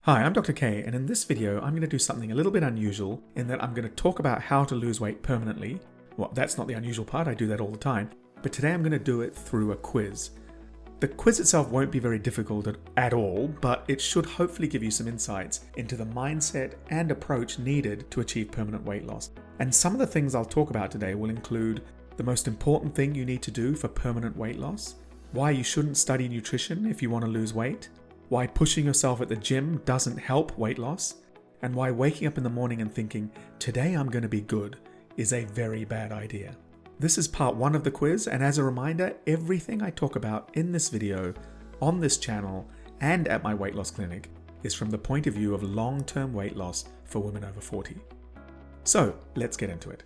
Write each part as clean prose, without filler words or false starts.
Hi, I'm Dr. K, and in this video I'm going to do something a little bit unusual in that I'm going to talk about how to lose weight permanently. Well, that's not the unusual part, I do that all the time, but today I'm going to do it through a quiz. The quiz itself won't be very difficult at all, but it should hopefully give you some insights into the mindset and approach needed to achieve permanent weight loss. And some of the things I'll talk about today will include the most important thing you need to do for permanent weight loss, why you shouldn't study nutrition if you want to lose weight, why pushing yourself at the gym doesn't help weight loss, and why waking up in the morning and thinking, today I'm going to be good, is a very bad idea. This is part one of the quiz, and as a reminder, everything I talk about in this video, on this channel, and at my weight loss clinic is from the point of view of long-term weight loss for women over 40. So, let's get into it.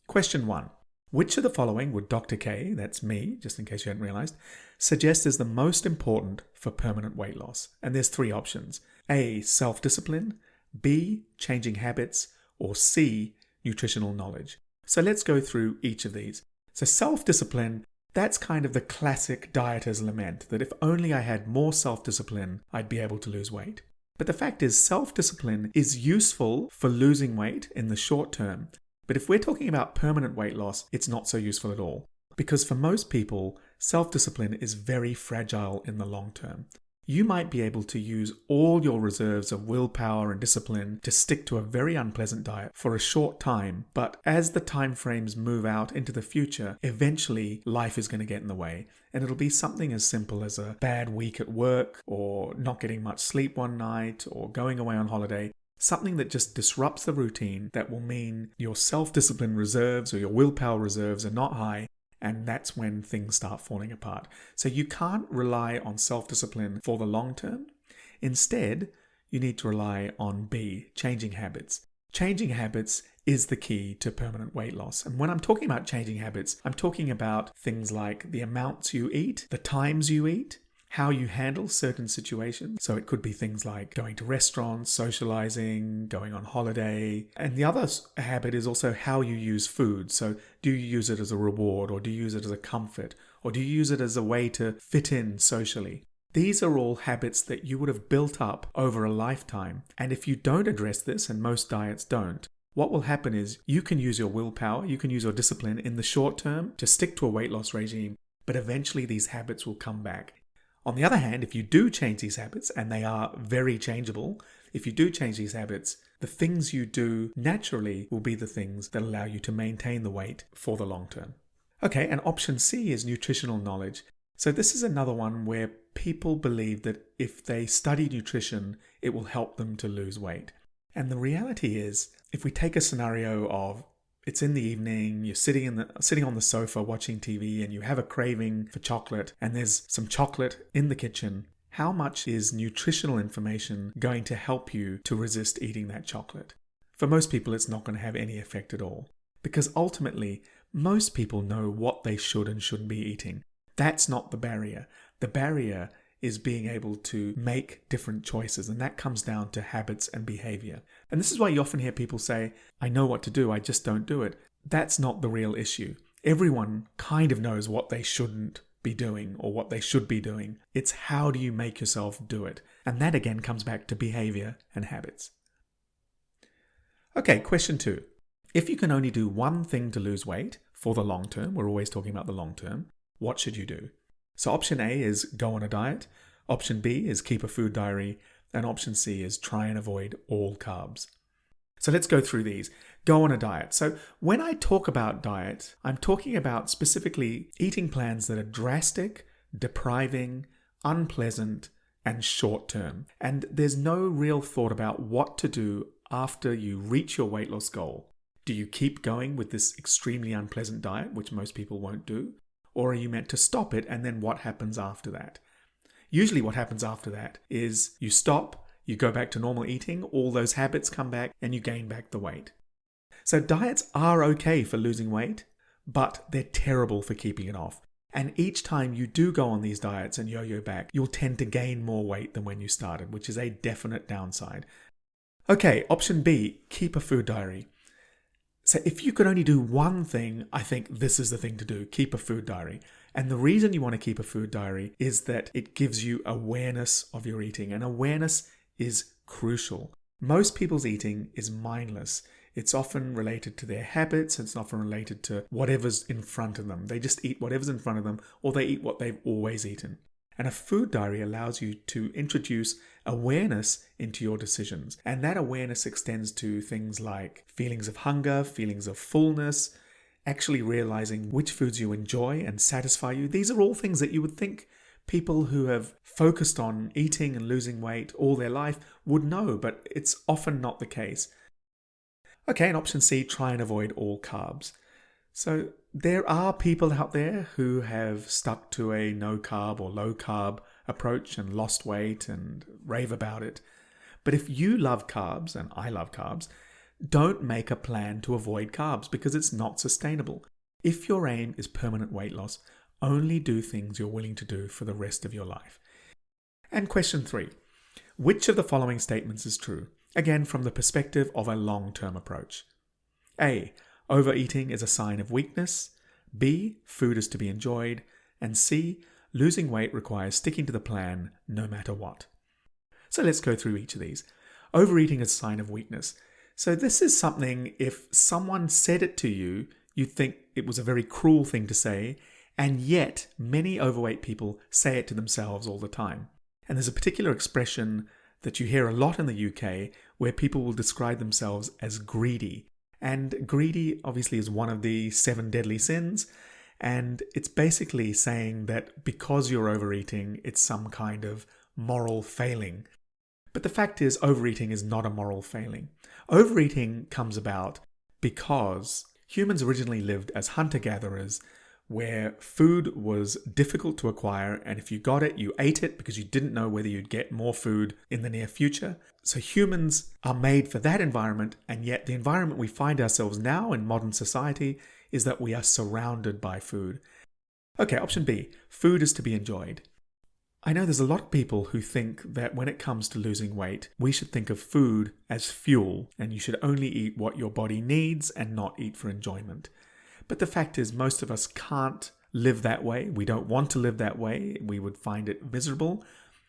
Question 1. Which of the following would Dr. K, that's me, just in case you hadn't realized, suggest is the most important for permanent weight loss? And there's three options. A, self-discipline, B, changing habits, or C, nutritional knowledge. So let's go through each of these. So self-discipline, that's kind of the classic dieter's lament, that if only I had more self-discipline, I'd be able to lose weight. But the fact is, self-discipline is useful for losing weight in the short term. But if we're talking about permanent weight loss, it's not so useful at all. Because for most people, self-discipline is very fragile in the long term. You might be able to use all your reserves of willpower and discipline to stick to a very unpleasant diet for a short time, but as the time frames move out into the future, eventually life is going to get in the way. And it'll be something as simple as a bad week at work, or not getting much sleep one night, or going away on holiday. Something that just disrupts the routine that will mean your self-discipline reserves or your willpower reserves are not high, and that's when things start falling apart. So you can't rely on self-discipline for the long term. Instead, you need to rely on B, changing habits. Changing habits is the key to permanent weight loss. And when I'm talking about changing habits, I'm talking about things like the amounts you eat, the times you eat, how you handle certain situations. So it could be things like going to restaurants, socializing, going on holiday. And the other habit is also how you use food. So do you use it as a reward, or do you use it as a comfort, or do you use it as a way to fit in socially? These are all habits that you would have built up over a lifetime. And if you don't address this, and most diets don't, what will happen is you can use your willpower, you can use your discipline in the short term to stick to a weight loss regime, but eventually these habits will come back. On the other hand, if you do change these habits, and they are very changeable, if you do change these habits, the things you do naturally will be the things that allow you to maintain the weight for the long term. Okay, and option C is nutritional knowledge. So this is another one where people believe that if they study nutrition, it will help them to lose weight. And the reality is, if we take a scenario of it's in the evening, you're sitting on the sofa watching TV, and you have a craving for chocolate, and there's some chocolate in the kitchen. How much is nutritional information going to help you to resist eating that chocolate? For most people, it's not going to have any effect at all, because ultimately, most people know what they should and shouldn't be eating. That's not the barrier. The barrier is being able to make different choices, and that comes down to habits and behavior. And this is why you often hear people say, I know what to do, I just don't do it. That's not the real issue. Everyone kind of knows what they shouldn't be doing or what they should be doing. It's how do you make yourself do it? And that again comes back to behavior and habits. Okay, question 2. If you can only do one thing to lose weight for the long term, we're always talking about the long term, what should you do? So option A is go on a diet, option B is keep a food diary, and option C is try and avoid all carbs. So let's go through these. Go on a diet. So when I talk about diet, I'm talking about specifically eating plans that are drastic, depriving, unpleasant, and short-term. And there's no real thought about what to do after you reach your weight loss goal. Do you keep going with this extremely unpleasant diet, which most people won't do? Or are you meant to stop it, and then what happens after that? Usually what happens after that is you stop, you go back to normal eating, all those habits come back, and you gain back the weight. So diets are okay for losing weight, but they're terrible for keeping it off. And each time you do go on these diets and yo-yo back, you'll tend to gain more weight than when you started, which is a definite downside. Okay, option B, keep a food diary. So if you could only do one thing, I think this is the thing to do. Keep a food diary. And the reason you want to keep a food diary is that it gives you awareness of your eating. And awareness is crucial. Most people's eating is mindless. It's often related to their habits. It's often related to whatever's in front of them. They just eat whatever's in front of them, or they eat what they've always eaten. And a food diary allows you to introduce awareness into your decisions. And that awareness extends to things like feelings of hunger, feelings of fullness, actually realizing which foods you enjoy and satisfy you. These are all things that you would think people who have focused on eating and losing weight all their life would know, but it's often not the case. Okay, and option C, try and avoid all carbs. So there are people out there who have stuck to a no carb or low carb approach and lost weight and rave about it. But if you love carbs, and I love carbs, don't make a plan to avoid carbs because it's not sustainable. If your aim is permanent weight loss, only do things you're willing to do for the rest of your life. And question 3, which of the following statements is true? Again, from the perspective of a long-term approach. A, overeating is a sign of weakness. B, food is to be enjoyed. And C, losing weight requires sticking to the plan no matter what. So let's go through each of these. Overeating is a sign of weakness. So this is something, if someone said it to you, you'd think it was a very cruel thing to say, and yet many overweight people say it to themselves all the time. And there's a particular expression that you hear a lot in the UK where people will describe themselves as greedy. And greedy obviously is one of the 7 deadly sins. And it's basically saying that because you're overeating, it's some kind of moral failing. But the fact is, overeating is not a moral failing. Overeating comes about because humans originally lived as hunter-gatherers, where food was difficult to acquire, and if you got it, you ate it because you didn't know whether you'd get more food in the near future. So humans are made for that environment, and yet the environment we find ourselves now in modern society is that we are surrounded by food. Okay, option B, food is to be enjoyed. I know there's a lot of people who think that when it comes to losing weight, we should think of food as fuel, and you should only eat what your body needs and not eat for enjoyment. But the fact is, most of us can't live that way. We don't want to live that way. We would find it miserable.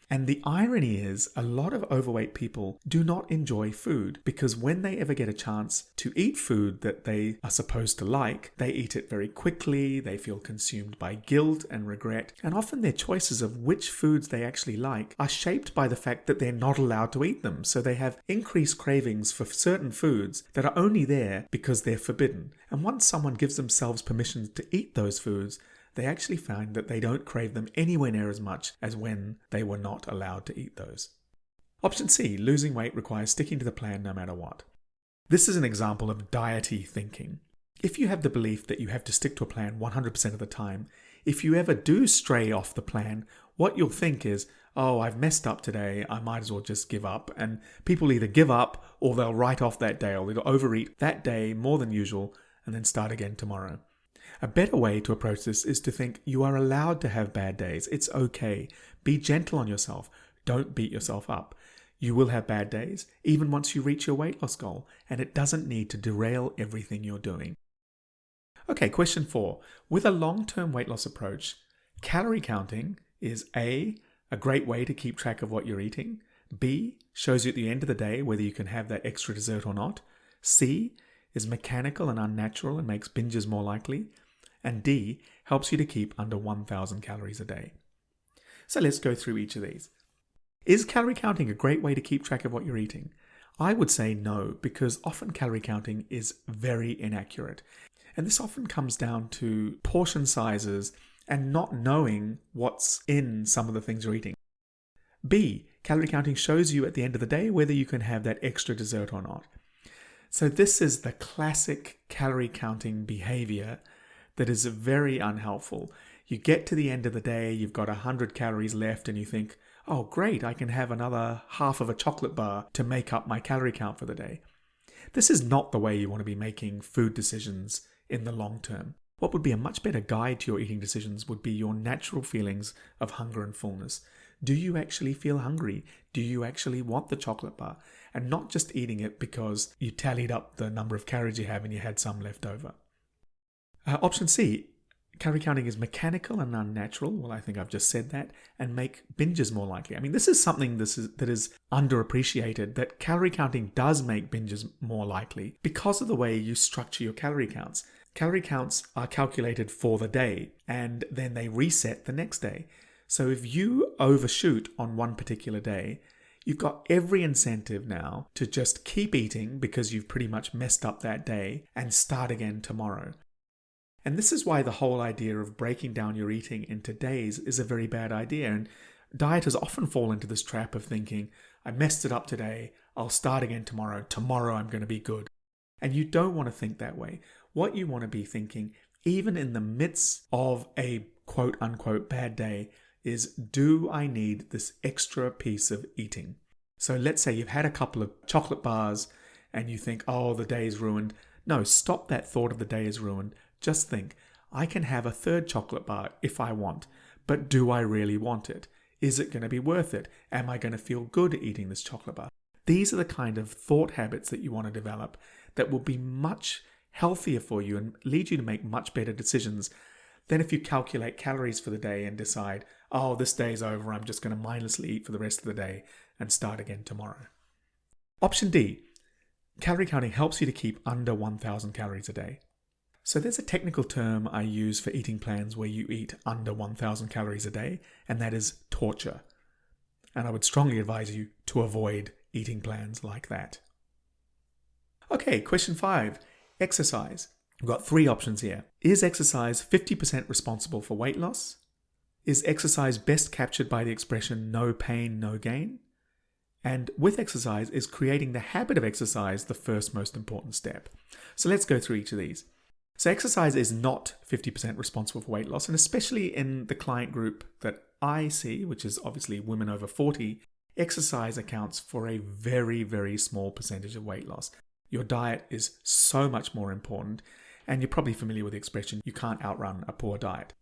And the irony is, a lot of overweight people do not enjoy food because when they ever get a chance to eat food that they are supposed to like, they eat it very quickly, they feel consumed by guilt and regret, and often their choices of which foods they actually like are shaped by the fact that they're not allowed to eat them. So they have increased cravings for certain foods that are only there because they're forbidden. And once someone gives themselves permission to eat those foods, they actually find that they don't crave them anywhere near as much as when they were not allowed to eat those. Option C, losing weight requires sticking to the plan no matter what. This is an example of diety thinking. If you have the belief that you have to stick to a plan 100% of the time, if you ever do stray off the plan, what you'll think is, oh, I've messed up today, I might as well just give up. And people either give up or they'll write off that day, or they'll overeat that day more than usual and then start again tomorrow. A better way to approach this is to think you are allowed to have bad days. It's okay. Be gentle on yourself. Don't beat yourself up. You will have bad days, even once you reach your weight loss goal, and it doesn't need to derail everything you're doing. Okay, question 4. With a long-term weight loss approach, calorie counting is A, a great way to keep track of what you're eating. B, shows you at the end of the day whether you can have that extra dessert or not. C, is mechanical and unnatural and makes binges more likely. And D, helps you to keep under 1,000 calories a day. So let's go through each of these. Is calorie counting a great way to keep track of what you're eating? I would say no, because often calorie counting is very inaccurate. And this often comes down to portion sizes and not knowing what's in some of the things you're eating. B, calorie counting shows you at the end of the day whether you can have that extra dessert or not. So this is the classic calorie counting behavior that is very unhelpful. You get to the end of the day, you've got 100 calories left and you think, oh great, I can have another half of a chocolate bar to make up my calorie count for the day. This is not the way you want to be making food decisions in the long term. What would be a much better guide to your eating decisions would be your natural feelings of hunger and fullness. Do you actually feel hungry? Do you actually want the chocolate bar? And not just eating it because you tallied up the number of calories you have and you had some left over. Option C, Calorie counting is mechanical and unnatural. Well, I think I've just said that. And make binges more likely. I mean, this is something that is underappreciated, that calorie counting does make binges more likely because of the way you structure your calorie counts. Calorie counts are calculated for the day and then they reset the next day. So if you overshoot on one particular day, you've got every incentive now to just keep eating because you've pretty much messed up that day and start again tomorrow. And this is why the whole idea of breaking down your eating into days is a very bad idea. And dieters often fall into this trap of thinking, I messed it up today, I'll start again tomorrow. Tomorrow I'm going to be good. And you don't want to think that way. What you want to be thinking, even in the midst of a quote unquote bad day, is, do I need this extra piece of eating? So let's say you've had a couple of chocolate bars and you think, oh, the day is ruined. No, stop that thought of the day is ruined. Just think, I can have a third chocolate bar if I want, but do I really want it? Is it going to be worth it? Am I going to feel good eating this chocolate bar? These are the kind of thought habits that you want to develop that will be much healthier for you and lead you to make much better decisions than if you calculate calories for the day and decide, oh, this day's over, I'm just going to mindlessly eat for the rest of the day and start again tomorrow. Option D, calorie counting helps you to keep under 1,000 calories a day. So there's a technical term I use for eating plans where you eat under 1,000 calories a day, and that is torture. And I would strongly advise you to avoid eating plans like that. Okay, question 5, exercise. We've got 3 options here. Is exercise 50% responsible for weight loss? Is exercise best captured by the expression no pain, no gain? And with exercise, is creating the habit of exercise the first most important step? So let's go through each of these. So exercise is not 50% responsible for weight loss, and especially in the client group that I see, which is obviously women over 40, exercise accounts for a very, very small percentage of weight loss. Your diet is so much more important, and you're probably familiar with the expression, you can't outrun a poor diet.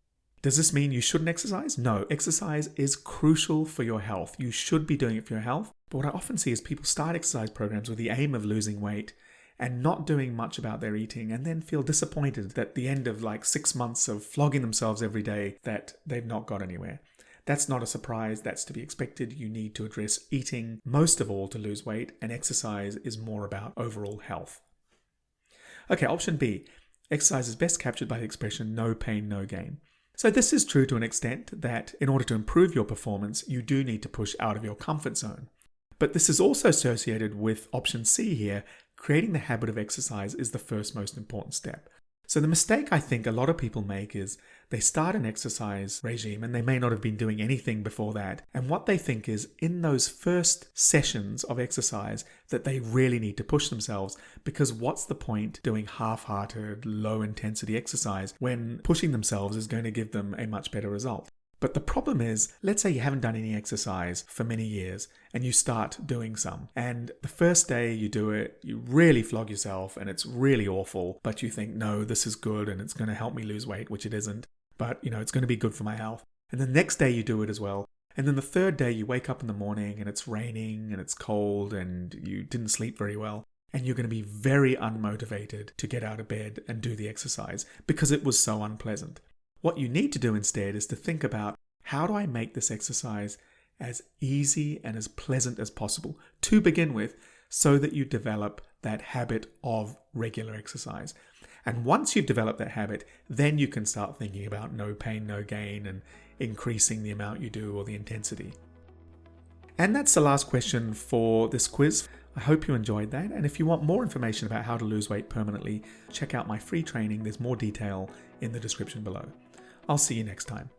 Does this mean you shouldn't exercise? No, exercise is crucial for your health. You should be doing it for your health. But what I often see is people start exercise programs with the aim of losing weight and not doing much about their eating, and then feel disappointed at the end of like 6 months of flogging themselves every day that they've not got anywhere. That's not a surprise. That's to be expected. You need to address eating most of all to lose weight, and exercise is more about overall health. Okay, option B. Exercise is best captured by the expression no pain, no gain. So this is true to an extent that in order to improve your performance, you do need to push out of your comfort zone. But this is also associated with option C here. Creating the habit of exercise is the first most important step. So the mistake I think a lot of people make is they start an exercise regime and they may not have been doing anything before that. And what they think is in those first sessions of exercise that they really need to push themselves, because what's the point doing half-hearted, low-intensity exercise when pushing themselves is going to give them a much better result? But the problem is, let's say you haven't done any exercise for many years and you start doing some. And the first day you do it, you really flog yourself and it's really awful. But you think, no, this is good and it's going to help me lose weight, which it isn't. But, it's going to be good for my health. And the next day you do it as well. And then the third day you wake up in the morning and it's raining and it's cold and you didn't sleep very well. And you're going to be very unmotivated to get out of bed and do the exercise because it was so unpleasant. What you need to do instead is to think about, how do I make this exercise as easy and as pleasant as possible to begin with, so that you develop that habit of regular exercise. And once you've developed that habit, then you can start thinking about no pain, no gain, and increasing the amount you do or the intensity. And that's the last question for this quiz. I hope you enjoyed that. And if you want more information about how to lose weight permanently, check out my free training. There's more detail in the description below. I'll see you next time.